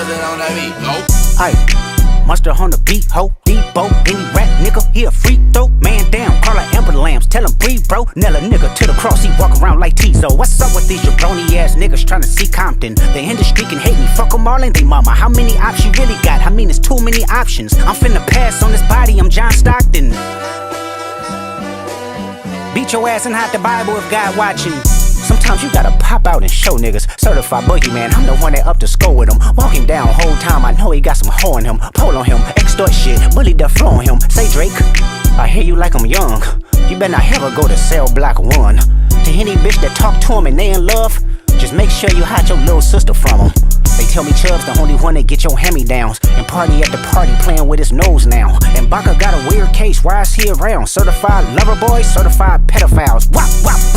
Mustard on that beat, ho. Aye, mustard on the beat, ho. Debo, any rap nigga, he a free throw. Man down, call her Amber Lambs, tell him breathe, bro. Nail a nigga to the cross, he walk around like Tizo. What's up with these jabroni ass niggas tryna see Compton? The industry can hate me, fuck them all and they mama. How many options you really got? I mean, it's too many options. I'm finna pass on this body, I'm John Stockton. Beat your ass and hide the Bible if God watching. Sometimes you gotta pop out and show niggas. Certified boogeyman, I'm the one that up to score with him. Walk him down whole time, I know he got some hoe in him. Pull on him, extort shit, bully the flow on him. Say Drake, I hear you like I'm young. You better not ever go to cell block 1. To any bitch that talk to him and they in love, just make sure you hide your little sister from him. They tell me Chubb's the only one that get your hand-me-downs. And party at the party playing with his nose now. And Baka got a weird case, why is he around? Certified lover boys, certified pedophiles. Wop, wop, wop.